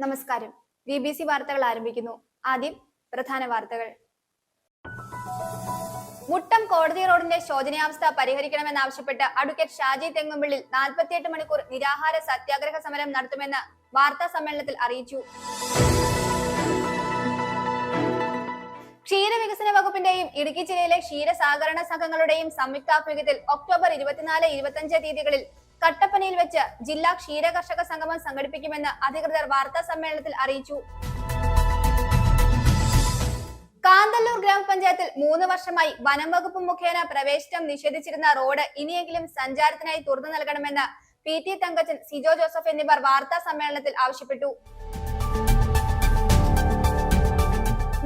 നമസ്കാരം. BBC വാർത്തകൾ ആരംഭിക്കുന്നു. ആദ്യം പ്രധാന വാർത്തകൾ. മുട്ടം കോടതി റോഡിന്റെ ശോചനീയാവസ്ഥ പരിഹരിക്കണമെന്നാവശ്യപ്പെട്ട് അഡ്വക്കേറ്റ് ഷാജി തെങ്ങുംപള്ളിൽ 48 മണിക്കൂർ നിരാഹാര സത്യാഗ്രഹ സമരം നടത്തുമെന്ന് വാർത്താ സമ്മേളനത്തിൽ അറിയിച്ചു. ക്ഷീരവികസന വകുപ്പിന്റെയും ഇടുക്കി ജില്ലയിലെ ക്ഷീരസഹകരണ സംഘങ്ങളുടെയും സംയുക്താഭിമുഖ്യത്തിൽ ഒക്ടോബർ 24-25 തീയതികളിൽ കട്ടപ്പനയിൽ വെച്ച് ജില്ലാ ക്ഷീര കർഷക സംഗമം സംഘടിപ്പിക്കുമെന്ന് അധികൃതർ വാർത്താ സമ്മേളനത്തിൽ അറിയിച്ചു. കാന്തല്ലൂർ ഗ്രാമപഞ്ചായത്തിൽ 3 വർഷമായി വനം വകുപ്പ് മുഖേന പ്രവേശനം നിഷേധിച്ചിരുന്ന റോഡ് ഇനിയെങ്കിലും സഞ്ചാരത്തിനായി തുറന്നു നൽകണമെന്ന് PT തങ്കച്ചൻ, സിജോ ജോസഫ് എന്നിവർ വാർത്താ സമ്മേളനത്തിൽ ആവശ്യപ്പെട്ടു.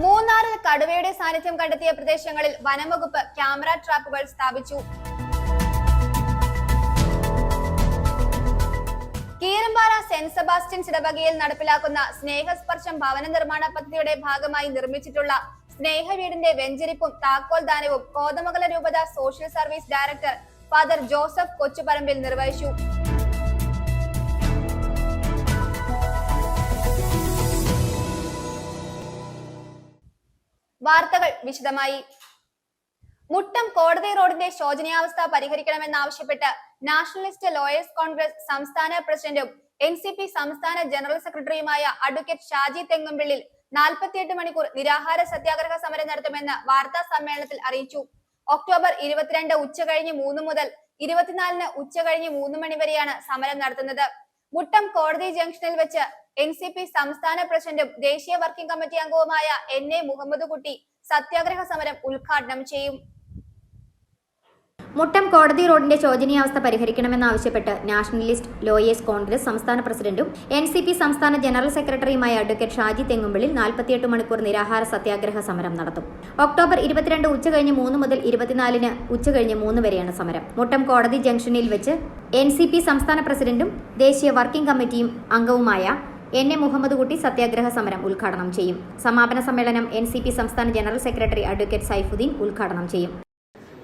മൂന്നാറിൽ കടുവയുടെ സാന്നിധ്യം കണ്ടെത്തിയ പ്രദേശങ്ങളിൽ വനം വകുപ്പ് ക്യാമറ ട്രാപ്പുകൾ സ്ഥാപിച്ചു. കീരമ്പാറ സെന്റ് സെബാസ്റ്റ്യൻസ് ഇടവകയിൽ നടപ്പിലാക്കുന്ന സ്നേഹസ്പർശം ഭവന നിർമ്മാണ പദ്ധതിയുടെ ഭാഗമായി നിർമ്മിച്ചിട്ടുള്ള സ്നേഹവീടിന്റെ വെഞ്ചരിപ്പും താക്കോൽ ദാനവും കോതമംഗലം രൂപത social service director father Joseph Kochuparambil നിർവഹിച്ചു. വാർത്തകൾ വിശദമായി. മുട്ടം കോടതി റോഡിന്റെ ശോചനീയാവസ്ഥ പരിഹരിക്കണമെന്നാവശ്യപ്പെട്ട് നാഷണലിസ്റ്റ് ലോയേഴ്സ് കോൺഗ്രസ് സംസ്ഥാന പ്രസിഡന്റും NCP സംസ്ഥാന ജനറൽ സെക്രട്ടറിയുമായ അഡ്വക്കേറ്റ് ഷാജി തെങ്ങുംപള്ളിൽ 48 മണിക്കൂർ നിരാഹാര സത്യാഗ്രഹ സമരം നടത്തുമെന്ന് വാർത്താ സമ്മേളനത്തിൽ അറിയിച്ചു. ഒക്ടോബർ 22 ഉച്ചകഴിഞ്ഞ് 3 മുതൽ 24 ഉച്ചകഴിഞ്ഞ് 3 മണി വരെയാണ് സമരം നടത്തുന്നത്. മുട്ടം കോടതി ജംഗ്ഷനിൽ വെച്ച് NCP സംസ്ഥാന പ്രസിഡന്റും ദേശീയ വർക്കിംഗ് കമ്മിറ്റി അംഗവുമായ NA മുഹമ്മദ് കുട്ടി സത്യാഗ്രഹ സമരം ഉദ്ഘാടനം ചെയ്യും. മുട്ടം കോടതി റോഡിന്റെ ശോചനീയാവസ്ഥ പരിഹരിക്കണമെന്നാവശ്യപ്പെട്ട് നാഷണലിസ്റ്റ് ലോയേഴ്സ് കോൺഗ്രസ് സംസ്ഥാന പ്രസിഡന്റും NCP സംസ്ഥാന ജനറൽ സെക്രട്ടറിയുമായ അഡ്വക്കേറ്റ് ഷാജി തെങ്ങുംപള്ളിൽ 48 മണിക്കൂർ നിരാഹാര സത്യാഗ്രഹ സമരം നടത്തും. ഒക്ടോബർ 22 ഉച്ചകഴിഞ്ഞ് 3 മുതൽ 24 ഉച്ചകഴിഞ്ഞ് 3 വരെയാണ് സമരം. മുട്ടം കോടതി ജംഗ്ഷനിൽ വെച്ച് NCP സംസ്ഥാന പ്രസിഡന്റും ദേശീയ വർക്കിംഗ് കമ്മിറ്റിയും അംഗവുമായ NA മുഹമ്മദ് കുട്ടി സത്യാഗ്രഹ സമരം ഉദ്ഘാടനം ചെയ്യും. സമാപന സമ്മേളനം NCP സംസ്ഥാന ജനറൽ സെക്രട്ടറി അഡ്വക്കേറ്റ് സൈഫുദ്ദീൻ ഉദ്ഘാടനം ചെയ്യും.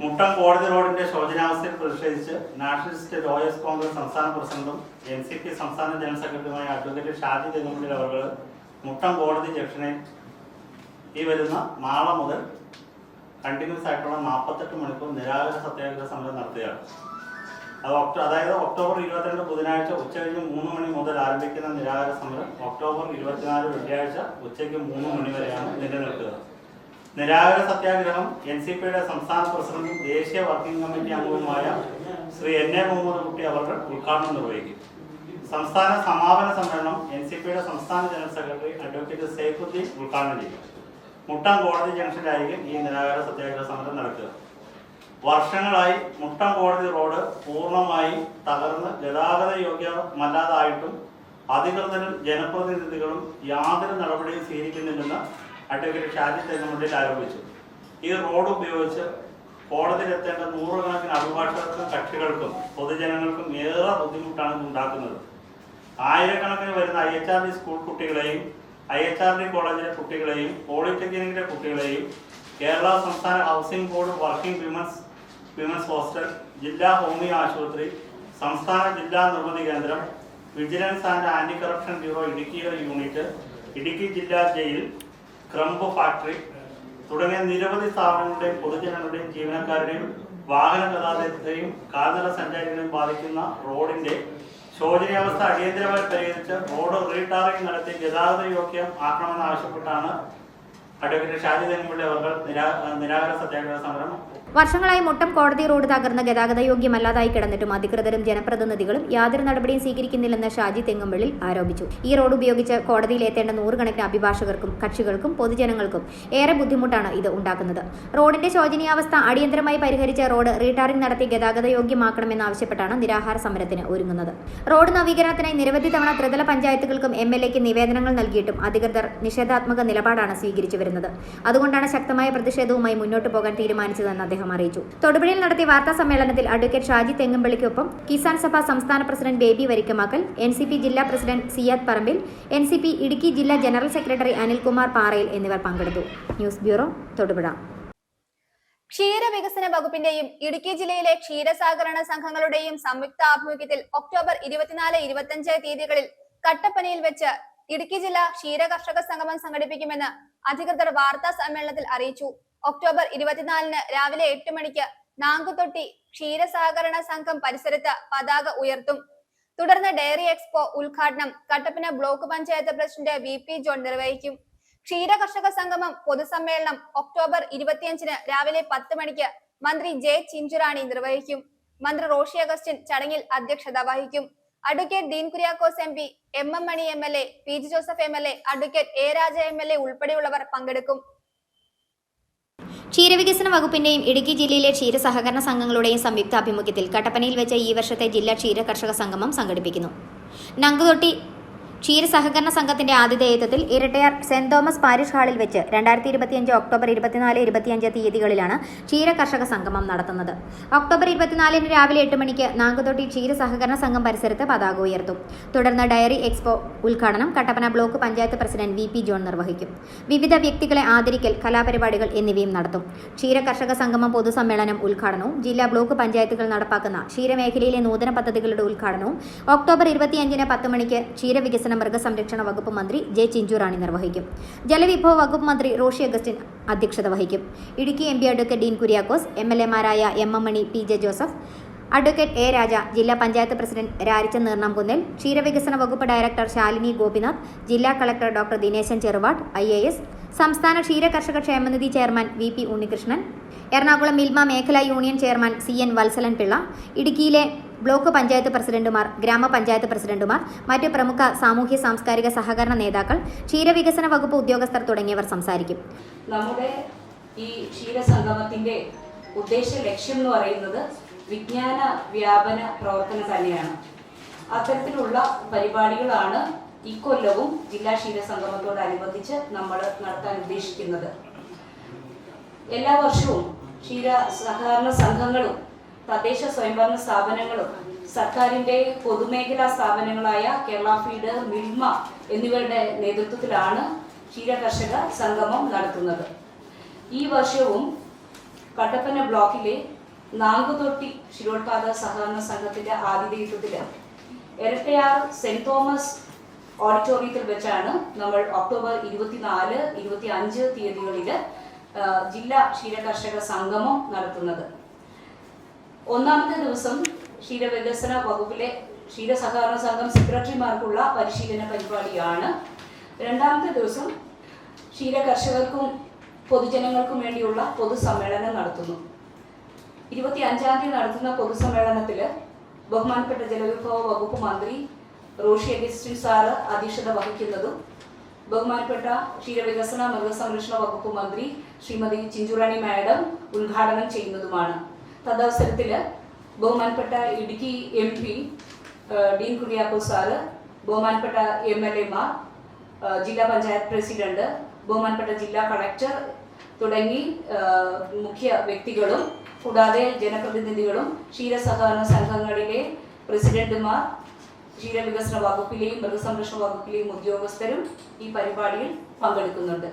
മുട്ടം കോടതി റോഡിന്റെ ശോചനാവസ്ഥയിൽ പ്രതിഷേധിച്ച് നാഷണലിസ്റ്റ് ലോയേഴ്സ് കോൺഗ്രസ് സംസ്ഥാന പ്രസിഡന്റും NCP സംസ്ഥാന ജനറൽ സെക്രട്ടറിയുമായ അഡ്വക്കേറ്റ് ഷാജി തെങ്ങുംപള്ളി അവർ മുട്ടം കോടതി ജംഗ്ഷനിൽ ഈ വരുന്ന നാളെ മുതൽ കണ്ടിന്യൂസ് ആയിട്ടുള്ള 48 മണിക്കൂർ നിരാഹാര സത്യാഗ്രഹ സമരം നടത്തുകയാണ്. അതായത് ഒക്ടോബർ 22 ബുധനാഴ്ച ഉച്ചകഴിഞ്ഞ് 3 മണി മുതൽ ആരംഭിക്കുന്ന നിരാഹാര സമരം ഒക്ടോബർ 24 വെള്ളിയാഴ്ച ഉച്ചയ്ക്ക് 3 മണി വരെയാണ് നിലനിൽക്കുക. നിരാഹാര സത്യാഗ്രഹം NCPയുടെ സംസ്ഥാന പ്രസിഡന്റും ദേശീയ വർക്കിംഗ് കമ്മിറ്റി അംഗവുമായ ശ്രീ NA മുഹമ്മദ് കുട്ടി അവർ ഉദ്ഘാടനം നിർവഹിക്കും. സംസ്ഥാന സമാപന സമ്മേളനം NCPയുടെ സംസ്ഥാന ജനറൽ സെക്രട്ടറി അഡ്വക്കേറ്റ് സൈഫുദ്ദീൻ ഉദ്ഘാടനം ചെയ്യും. മുട്ടം കോടതി ജംഗ്ഷനിലായിരിക്കും ഈ നിരാഹാര സത്യാഗ്രഹ സമരം നടക്കുക. വർഷങ്ങളായി മുട്ടം കോടതി റോഡ് പൂർണ്ണമായി തകർന്ന് ഗതാഗത യോഗ്യമല്ലാതായിട്ടും അധികൃതരും ജനപ്രതിനിധികളും യാതൊരു നടപടിയും സ്വീകരിക്കുന്നില്ലെന്ന് അഡ്വക്കേറ്റ് ഷാജി തെങ്ങുംപള്ളിയിൽ ആരോപിച്ചു. ഈ റോഡ് ഉപയോഗിച്ച് കോടതിയിലെത്തേണ്ട നൂറുകണക്കിന് അഭിഭാഷകർക്കും കക്ഷികൾക്കും പൊതുജനങ്ങൾക്കും ഏറെ ബുദ്ധിമുട്ടാണ് ഉണ്ടാക്കുന്നത്. ആയിരക്കണക്കിന് വരുന്ന IHRD സ്കൂൾ കുട്ടികളെയും IHRD കോളേജിലെ കുട്ടികളെയും പോളിടെക്നിക്കിലെ കുട്ടികളെയും കേരള സംസ്ഥാന housing board working women's hostel, ജില്ലാ ഹോമിയോ ആശുപത്രി, സംസ്ഥാന ജില്ലാ Nirmithi Kendram, vigilance and anti corruption bureau ഇടുക്കിയിലെ യൂണിറ്റ്, ഇടുക്കി ജില്ലാ ജയിൽ, ക്രംബ് ഫാക്ടറി തുടങ്ങിയ നിരവധി സ്ഥാപനങ്ങളുടെയും പൊതുജനങ്ങളുടെയും ജീവനക്കാരുടെയും വാഹന ഗതാഗതത്തെയും കാൽനട സഞ്ചാരികളെയും ബാധിക്കുന്ന റോഡിന്റെ ശോചനീയാവസ്ഥ അടിയന്തരമായി പരിഹരിച്ച് റോഡ് റീടാറിംഗ് നടത്തി ഗതാഗത യോഗ്യം ആക്കണമെന്നാവശ്യപ്പെട്ടാണ് അഡ്വക്കേറ്റ് ഷാജി തെങ്ങുംപള്ളി അവർ നിരാഹാര സത്യാഗ്രഹ സമരം. വർഷങ്ങളായി മുട്ടം കോടതി റോഡ് തകർന്ന് ഗതാഗതയോഗ്യമല്ലാതായി കിടന്നിട്ടും അധികൃതരും ജനപ്രതിനിധികളും യാതൊരു നടപടിയും സ്വീകരിക്കുന്നില്ലെന്ന് ഷാജി തെങ്ങുംപള്ളിൽ ആരോപിച്ചു. ഈ റോഡ് ഉപയോഗിച്ച് കോടതിയിലെത്തേണ്ട നൂറുകണക്കിന് അഭിഭാഷകർക്കും കക്ഷികൾക്കും പൊതുജനങ്ങൾക്കും ഏറെ ബുദ്ധിമുട്ടാണ് ഇത് ഉണ്ടാക്കുന്നത്. റോഡിന്റെ ശോചനീയാവസ്ഥ അടിയന്തരമായി പരിഹരിച്ച് റോഡ് റീടാറിംഗ് നടത്തി ഗതാഗതയോഗ്യമാക്കണമെന്നാവശ്യപ്പെട്ടാണ് നിരാഹാര സമരത്തിന് ഒരുങ്ങുന്നത്. റോഡ് നവീകരണത്തിനായി നിരവധി തവണ ത്രിതല പഞ്ചായത്തുകൾക്കും MLAക്ക് നിവേദനങ്ങൾ നൽകിയിട്ടും അധികൃതർ നിഷേധാത്മക നിലപാടാണ് സ്വീകരിച്ചു വരുന്നത്. അതുകൊണ്ടാണ് ശക്തമായ പ്രതിഷേധവുമായി മുന്നോട്ട് പോകാൻ തീരുമാനിച്ചതെന്ന് അദ്ദേഹം അറിയിച്ചു. തൊടുപുഴയിൽ നടത്തിയ വാർത്താ സമ്മേളനത്തിൽ അഡ്വക്കേറ്റ് ഷാജി തെങ്ങുംപള്ളിക്കൊപ്പം കിസാൻ സഭ സംസ്ഥാന പ്രസിഡന്റ് ബേബി വരിക്കമാക്കൽ, NCP ജില്ലാ പ്രസിഡന്റ് സിയാദ് പറമ്പിൽ, NCP ഇടുക്കി ജില്ലാ ജനറൽ സെക്രട്ടറി അനിൽകുമാർ പാറയിൽ എന്നിവർ പങ്കെടുത്തു. News bureau, Thodupuzha. ക്ഷീരവികസന വകുപ്പിന്റെയും ഇടുക്കി ജില്ലയിലെ ക്ഷീരസഹകരണ സംഘങ്ങളുടെയും സംയുക്ത ആഭിമുഖ്യത്തിൽ ഒക്ടോബർ 24-25 തീയതികളിൽ കട്ടപ്പനയിൽ വെച്ച് ഇടുക്കി ജില്ലാ ക്ഷീര കർഷക സംഗമം സംഘടിപ്പിക്കുമെന്ന് അധികൃതർ വാർത്താ സമ്മേളനത്തിൽ അറിയിച്ചു. ഒക്ടോബർ 24-ന് രാവിലെ 8 മണിക്ക് നാങ്കുതൊട്ടി ക്ഷീര സഹകരണ സംഘം പരിസരത്ത് പതാക ഉയർത്തും. തുടർന്ന് ഡയറി എക്സ്പോ ഉദ്ഘാടനം Kattappana block panchayat president VP John നിർവഹിക്കും. ക്ഷീര കർഷക സംഗമം പൊതുസമ്മേളനം ഒക്ടോബർ 25-ന് രാവിലെ 10 മണിക്ക് മന്ത്രി ജെ ചിഞ്ചുറാണി നിർവഹിക്കും. മന്ത്രി റോഷി അഗസ്റ്റിൻ ചടങ്ങിൽ അധ്യക്ഷത വഹിക്കും. Advocate Dean Kuriakose MP, MM Mani MLA, PG Joseph MLA, advocate A Raja MLA ഉൾപ്പെടെയുള്ളവർ പങ്കെടുക്കും. ക്ഷീരവികസന വകുപ്പിന്റെയും ഇടുക്കി ജില്ലയിലെ ക്ഷീര സഹകരണ സംഘങ്ങളുടെയും സംയുക്ത ആഭിമുഖ്യത്തിൽ കട്ടപ്പനയിൽ വെച്ച് ഈ വർഷത്തെ ജില്ലാ ക്ഷീര കർഷക സംഗമം സംഘടിപ്പിക്കുന്നു. നങ്കുതൊട്ടി ക്ഷീര സഹകരണ സംഘത്തിന്റെ ആതിഥേയത്വത്തിൽ ഇരട്ടയാർ സെന്റ് തോമസ് പാരിഷ് ഹാളിൽ വെച്ച് 2025 ഒക്ടോബർ 24-25 തീയതികളിലാണ് ക്ഷീര കർഷക സംഗമം നടത്തുന്നത്. ഒക്ടോബർ 24-ന് രാവിലെ 8 മണിക്ക് നാങ്കുതൊട്ടി ക്ഷീര സഹകരണ സംഘം പരിസരത്ത് പതാക ഉയർത്തും. തുടർന്ന് ഡയറി എക്സ്പോ ഉദ്ഘാടനം Kattappana block panchayat president VP John നിർവഹിക്കും. വിവിധ വ്യക്തികളെ ആദരിക്കൽ, കലാപരിപാടികൾ എന്നിവയും നടത്തും. ക്ഷീര കർഷക സംഗമം പൊതുസമ്മേളനം ഉദ്ഘാടനവും ജില്ലാ ബ്ലോക്ക് പഞ്ചായത്തുകൾ നടപ്പാക്കുന്ന ക്ഷീരമേഖലയിലെ നൂതന പദ്ധതികളുടെ ഉദ്ഘാടനവും ഒക്ടോബർ 25-ന് 10 മണിക്ക് ക്ഷീരവികസന മൃഗസംരക്ഷണ വകുപ്പ് മന്ത്രി ജെ ചിഞ്ചുറാണി നിർവഹിക്കും. ജലവിഭവ വകുപ്പ് മന്ത്രി റോഷി അഗസ്റ്റിൻ അധ്യക്ഷത വഹിക്കും. ഇടുക്കി MP അഡ്വക്കേറ്റ് ഡീൻ കുര്യാക്കോസ്, MLA-മാരായ MM Mani, PJ Joseph, advocate A Raja, ജില്ലാ പഞ്ചായത്ത് പ്രസിഡന്റ് രാരിച്ചൻ നീർണംകുന്നേൽ, ക്ഷീരവികസന വകുപ്പ് ഡയറക്ടർ ശാലിനി ഗോപിനാഥ്, ജില്ലാ collector doctor Dineshan Cheruvattu IAS, സംസ്ഥാന ക്ഷീര കർഷക ക്ഷേമനിധി ചെയർമാൻ VP ഉണ്ണികൃഷ്ണൻ, എറണാകുളം മിൽമ മേഖലാ union chairman CN Valsalan Pillai, ഇടുക്കിയിലെ ബ്ലോക്ക് പഞ്ചായത്ത് പ്രസിഡന്റുമാർ, ഗ്രാമപഞ്ചായത്ത് പ്രസിഡന്റുമാർ, മറ്റ് പ്രമുഖ സാമൂഹ്യ സാംസ്കാരിക സഹകരണ നേതാക്കൾ, ക്ഷീരവികസന വകുപ്പ് ഉദ്യോഗസ്ഥർ തുടങ്ങിയവർ സംസാരിക്കും. നമ്മുടെ ഈ ക്ഷീരസംഗമത്തിന്റെ ഉദ്ദേശ ലക്ഷ്യം എന്ന് പറയുന്നത് വിജ്ഞാന വ്യാപന പ്രവർത്തനം തന്നെയാണ്. അത്തരത്തിലുള്ള പരിപാടികളാണ് ഇക്കൊല്ലവും ജില്ലാ ക്ഷീരസംഗമത്തോടനുബന്ധിച്ച് നമ്മൾ നടത്താൻ ഉദ്ദേശിക്കുന്നത്. എല്ലാ വർഷവും ക്ഷീര സഹകരണ സംഘങ്ങളും തദ്ദേശ സ്വയംഭരണ സ്ഥാപനങ്ങളും സർക്കാരിന്റെ പൊതുമേഖലാ സ്ഥാപനങ്ങളായ കേരള ഫീഡ്, മിൽമ എന്നിവരുടെ നേതൃത്വത്തിലാണ് ക്ഷീര കർഷക സംഗമം നടത്തുന്നത്. ഈ വർഷവും കട്ടപ്പന ബ്ലോക്കിലെ നാങ്കുതൊട്ടി ക്ഷീരോത്പാദക സഹകരണ സംഘത്തിന്റെ ആതിഥേയത്വത്തിൽ ഇരട്ടയാർ സെന്റ് തോമസ് ഓഡിറ്റോറിയത്തിൽ വെച്ചാണ് നമ്മൾ ഒക്ടോബർ 24-25 തീയതികളിൽ ജില്ലാ ക്ഷീര കർഷക സംഗമം നടത്തുന്നത്. ഒന്നാമത്തെ ദിവസം ക്ഷീരവികസന വകുപ്പിലെ ക്ഷീര സഹകരണ സംഘം സെക്രട്ടറിമാർക്കുള്ള പരിശീലന പരിപാടിയാണ്. രണ്ടാമത്തെ ദിവസം ക്ഷീര കർഷകർക്കും പൊതുജനങ്ങൾക്കും വേണ്ടിയുള്ള പൊതുസമ്മേളനം നടത്തുന്നു. 25-ാം തീയതി നടത്തുന്ന പൊതുസമ്മേളനത്തിൽ ബഹുമാനപ്പെട്ട ജലവിഭവ വകുപ്പ് മന്ത്രി റോഷി അഗസ്റ്റിൻ സാറ് അധ്യക്ഷത വഹിക്കുന്നതും ബഹുമാനപ്പെട്ട ക്ഷീരവികസന മൃഗസംരക്ഷണ വകുപ്പ് മന്ത്രി ശ്രീമതി ചിഞ്ചുറാണി മാഡം ഉദ്ഘാടനം ചെയ്യുന്നതുമാണ്. തദവസരത്തിൽ ബഹുമാനപ്പെട്ട ഇടുക്കി MP ഡീൻ കുര്യാക്കോസ് സാറ്, ബഹുമാനപ്പെട്ട MLA-മാർ, ജില്ലാ പഞ്ചായത്ത് പ്രസിഡന്റ്, ബഹുമാനപ്പെട്ട ജില്ലാ കളക്ടർ തുടങ്ങി മുഖ്യ വ്യക്തികളും കൂടാതെ ജനപ്രതിനിധികളും ക്ഷീരസഹകരണ സംഘങ്ങളിലെ പ്രസിഡന്റുമാർ, ക്ഷീരവികസന വകുപ്പിലെയും മൃഗസംരക്ഷണ വകുപ്പിലെയും ഉദ്യോഗസ്ഥരും ഈ പരിപാടിയിൽ പങ്കെടുക്കുന്നുണ്ട്.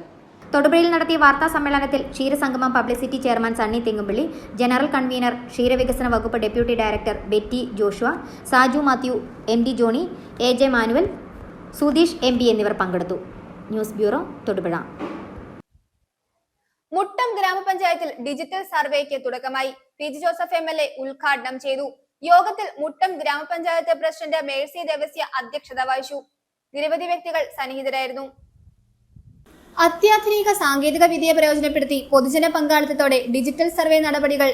തൊടുപുഴയിൽ നടത്തിയ വാർത്താ സമ്മേളനത്തിൽ ക്ഷീരസംഗമം publicity chairman Sunny Thengumpally, general convener ക്ഷീരവികസന വകുപ്പ് deputy director Betty Joshua, Saju Mathew, MD Johny, AJ Manuel, Sudheesh MP എന്നിവർ പങ്കെടുത്തു. News bureau, Thodupuzha. മുട്ടം ഗ്രാമപഞ്ചായത്തിൽ ഡിജിറ്റൽ സർവേക്ക് തുടക്കമായി. PG ജോസഫ് MLA ഉദ്ഘാടനം ചെയ്തു. യോഗത്തിൽ മുട്ടം ഗ്രാമപഞ്ചായത്ത് പ്രസിഡന്റ് മേഴ്സി ദേവസ്യ അധ്യക്ഷത വഹിച്ചു. നിരവധി വ്യക്തികൾ സന്നിഹിതരായിരുന്നു. അത്യാധുനിക സാങ്കേതിക വിദ്യയെ പ്രയോജനപ്പെടുത്തി പൊതുജന പങ്കാളിത്തത്തോടെ ഡിജിറ്റൽ സർവേ നടപടികൾ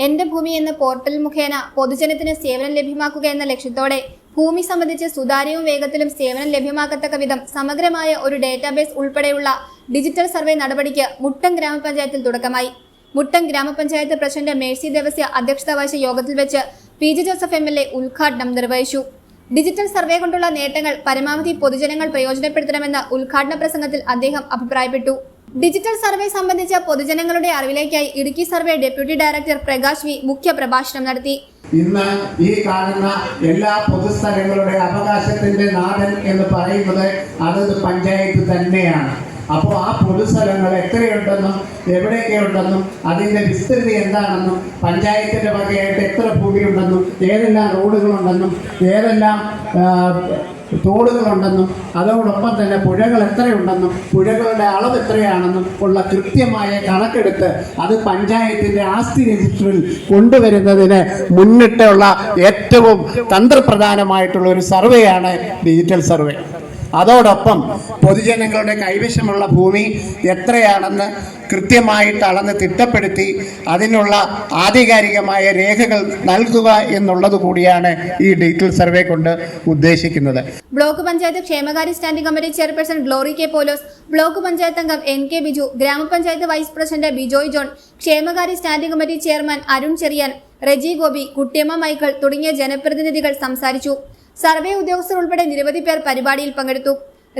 എന്റെ ഭൂമി എന്ന പോർട്ടൽ മുഖേന പൊതുജനത്തിന് സേവനം ലഭ്യമാക്കുക എന്ന ലക്ഷ്യത്തോടെ ഭൂമി സംബന്ധിച്ച് സുതാര്യവും വേഗത്തിലും സേവനം ലഭ്യമാക്കത്തക്ക വിധം സമഗ്രമായ ഒരു ഡേറ്റാബേസ് ഉൾപ്പെടെയുള്ള ഡിജിറ്റൽ സർവേ നടപടിക്ക് മുട്ടം ഗ്രാമപഞ്ചായത്തിൽ തുടക്കമായി. മുട്ടം ഗ്രാമപഞ്ചായത്ത് പ്രസിഡന്റ് മേഴ്സി ദേവസ്യ അധ്യക്ഷത വഹിച്ച യോഗത്തിൽ വെച്ച് PG ജോസഫ് MLA ഉദ്ഘാടനം നിർവഹിച്ചു. ഡിജിറ്റൽ സർവേ കൊണ്ടുള്ള നേട്ടങ്ങൾ പരമാവധി പൊതുജനങ്ങൾ പ്രയോജനപ്പെടുത്തണമെന്ന് ഉദ്ഘാടന പ്രസംഗത്തിൽ അദ്ദേഹം അഭിപ്രായപ്പെട്ടു. ഡിജിറ്റൽ സർവേ സംബന്ധിച്ച പൊതുജനങ്ങളുടെ അറിവിലേക്കായി Idukki survey deputy director Prakash V മുഖ്യ പ്രഭാഷണം നടത്തി. ഇന്ന് ഈ കാണുന്ന എല്ലാ പൊതുസ്ഥലങ്ങളുടെ അവകാശത്തിന്റെ നാഥൻ എന്ന് പറയുന്നത് അതത് പഞ്ചായത്ത് തന്നെയാണ്. അപ്പോൾ ആ പൊതുസ്ഥലങ്ങൾ എത്രയുണ്ടെന്നും എവിടെയൊക്കെ ഉണ്ടെന്നും അതിൻ്റെ വിസ്തൃതി എന്താണെന്നും പഞ്ചായത്തിൻ്റെ വകയായിട്ട് എത്ര ഭൂമിയുണ്ടെന്നും ഏതെല്ലാം റോഡുകളുണ്ടെന്നും ഏതെല്ലാം തോടുകളുണ്ടെന്നും അതോടൊപ്പം തന്നെ പുഴകൾ എത്രയുണ്ടെന്നും പുഴകളുടെ അളവ് എത്രയാണെന്നും ഉള്ള കൃത്യമായ കണക്കെടുത്ത് അത് പഞ്ചായത്തിൻ്റെ ആസ്തി രജിസ്റ്ററിൽ കൊണ്ടുവരുന്നതിന് മുന്നിട്ടുള്ള ഏറ്റവും തന്ത്രപ്രധാനമായിട്ടുള്ള ഒരു സർവേയാണ് ഡിജിറ്റൽ സർവേ. അതോടൊപ്പം പൊതുജനങ്ങളുടെ കൈവശമുള്ള ഭൂമി എത്രയാണെന്ന് കൃത്യമായിട്ട് അളന്ന് തിട്ടപ്പെടുത്തി അതിനുള്ള ആധികാരികമായ രേഖകൾ നൽകുക എന്നുള്ളത് കൂടിയാണ് ഈ ഡിജിറ്റൽ സർവേ കൊണ്ട് ഉദ്ദേശിക്കുന്നത്. ബ്ലോക്ക് പഞ്ചായത്ത് ക്ഷേമകാര്യ standing committee chairperson Glory K Paulose, block panchayat അംഗം NK ബിജു, ഗ്രാമപഞ്ചായത്ത് വൈസ് പ്രസിഡന്റ് ബിജോയ് ജോൺ, ക്ഷേമകാര്യ standing committee chairman Arun Cherian, Reji Gopi, Kuttiyamma Michael തുടങ്ങിയ ജനപ്രതിനിധികൾ സംസാരിച്ചു. സർവേ ഉദ്യോഗസ്ഥർ ഉൾപ്പെടെ നിരവധി പേർ പരിപാടിയിൽ പങ്കെടുത്തു.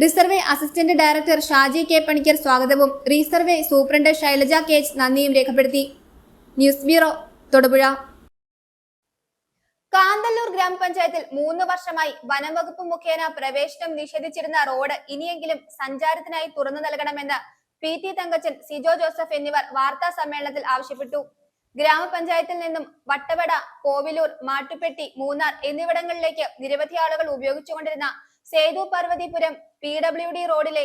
Resurvey assistant director Shaji K Panicker സ്വാഗതവും റിസർവേ സൂപ്രണ്ട് ശൈലജ കെ നന്ദിയും രേഖപ്പെടുത്തി. News bureau, Thodupuzha. കാന്തല്ലൂർ ഗ്രാമപഞ്ചായത്തിൽ 3 വർഷമായി വനംവകുപ്പ് മുഖേന പ്രവേശനം നിഷേധിച്ചിരുന്ന റോഡ് ഇനിയെങ്കിലും സഞ്ചാരത്തിനായി തുറന്നു നൽകണമെന്ന് PT തങ്കച്ചൻ, സിജോ ജോസഫ് എന്നിവർ വാർത്താ സമ്മേളനത്തിൽ ആവശ്യപ്പെട്ടു. ഗ്രാമപഞ്ചായത്തിൽ നിന്നും വട്ടവട, കോവിലൂർ, മാട്ടുപ്പെട്ടി, മൂന്നാർ എന്നിവിടങ്ങളിലേക്ക് നിരവധി ആളുകൾ ഉപയോഗിച്ചുകൊണ്ടിരുന്ന സേതു പർവതിപുരം PWD റോഡിലെ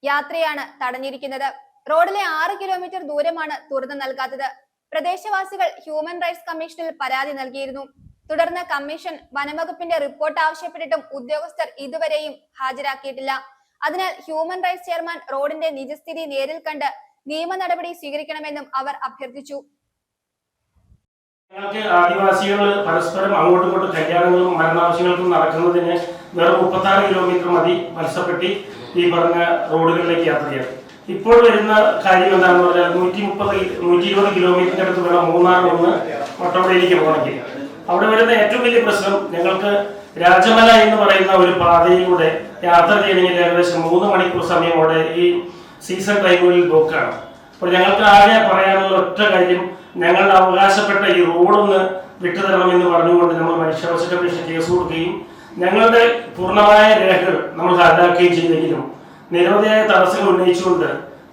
യാത്രയാണ് തടഞ്ഞിരിക്കുന്നത്. റോഡിലെ 6 കിലോമീറ്റർ ദൂരമാണ് തുറന്നു നൽകാത്തത്. പ്രദേശവാസികൾ ഹ്യൂമൻ റൈറ്റ്സ് കമ്മീഷനിൽ പരാതി നൽകിയിരുന്നു. തുടർന്ന് കമ്മീഷൻ വനംവകുപ്പിന്റെ റിപ്പോർട്ട് ആവശ്യപ്പെട്ടിട്ടും ഉദ്യോഗസ്ഥർ ഇതുവരെയും ഹാജരാക്കിയിട്ടില്ല. അതിനാൽ ഹ്യൂമൻ റൈറ്റ്സ് ചെയർമാൻ റോഡിന്റെ നിജസ്ഥിതി നേരിൽ കണ്ട് നിയമ നടപടി സ്വീകരിക്കണമെന്നും അവർ അഭ്യർത്ഥിച്ചു. ഞങ്ങൾക്ക് ആദിവാസികൾ പരസ്പരം അങ്ങോട്ടും ഇങ്ങോട്ടും കല്യാണങ്ങളും മരണാവശ്യങ്ങൾക്കും നടക്കുന്നതിന് വെറും 36 കിലോമീറ്റർ മതി മത്സരപ്പെട്ടി ഈ പറഞ്ഞ റോഡുകളിലേക്ക് യാത്ര ചെയ്യാൻ. ഇപ്പോൾ വരുന്ന കാര്യം എന്താണെന്ന് പറഞ്ഞാൽ 120 കിലോമീറ്ററിന്റെ അടുത്ത് വേണം മൂന്നാർ നിന്ന് വട്ടവടയിലേക്ക് പോകണമെങ്കിൽ. അവിടെ വരുന്ന ഏറ്റവും വലിയ പ്രശ്നം, ഞങ്ങൾക്ക് രാജമല എന്ന് പറയുന്ന ഒരു പാതയിലൂടെ യാത്ര ചെയ്യണമെങ്കിൽ ഏകദേശം 3 മണിക്കൂർ സമയമോടെ ഈ സീസൺ ടൈമുകളിൽ ബ്ലോക്കാണ്. അപ്പോൾ ഞങ്ങൾക്ക് ആകെ പറയാനുള്ള ഒറ്റ കാര്യം, ഞങ്ങളുടെ അവകാശപ്പെട്ട ഈ റോഡൊന്ന് വിട്ടുതരണമെന്ന് പറഞ്ഞുകൊണ്ട് നമ്മൾ മനുഷ്യാവകാശ കമ്മീഷൻ കേസ് കൊടുക്കുകയും ഞങ്ങളുടെ പൂർണ്ണമായ രേഖകൾ നമ്മൾ ഹാജരാക്കുകയും ചെയ്തെങ്കിലും നിരവധിയായ തടസ്സങ്ങൾ ഉന്നയിച്ചുകൊണ്ട്